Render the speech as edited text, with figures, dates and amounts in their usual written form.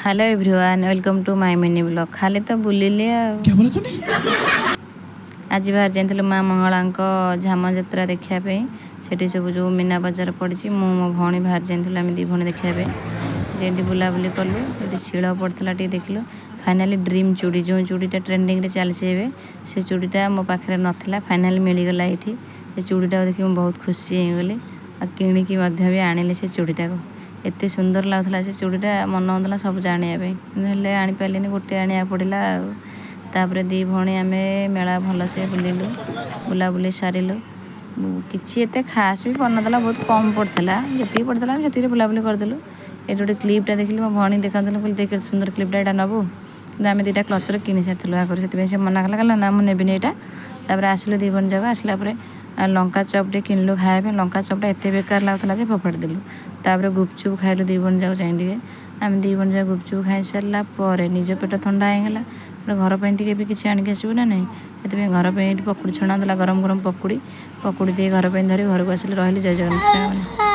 Hello everyone welcome to my mini blog. खाली तो बुलिले क्या बोला तूने? आज बाहर जाइल माँ मंगला झाम जात्रा देखापी से सब जो मीना बजार पड़ी मो भौणी बाहर जाइल आम दी भौणी देखापी जे बुलाबुली कलु ये शिल पड़ता देखलु फाइनाली ड्रीम चूड़ी जो चूड़ीटा ट्रेंडिंग चलती से चूड़ीटा मो पाखे नाला फाइनाली मिलगला ये चूड़ीटा देखिए मुझे बहुत खुशी होगली आ किणिकी भी आनिली से चूड़ीटा को एत सुंदर लगुला से चूड़ीटा मन होता सब जानापी आनीपारे गोटे आने पड़ा तापर दी भौणी आम मेला भलसे बुलिलु बुलाबुली सारिलु किसी एत खास भी पड़ना बहुत कम पड़ता जी पड़ता जी बुलाबुली करदेलु ये गोटे क्लिपटा देखिए मो भौणी देखा देख सुंदर क्लिपटा यहाँ नबू कि आम दुटा क्लचर कि सारी आगे से मना कला ना मुझे नेबिनी यहाँ आसलु दी भौणी जाक आसला लंका चपटे किणलु खाया लंका चपटा एत बेकार लगुला फोपाड़ी देलु तापर गुपचुप खाइलु दी भौणी जाक जाए आम दी भौणी जाक गुपचुप खाई सारापर निज पेट ठंडा होगला घर पर भी किसी आणिक आसबू ना नहीं ये घर पर पकुड़ी छणा गरम गरम पकुड़ी दे घर पर धरी घर को आसिले रही जय जगन्नाथ।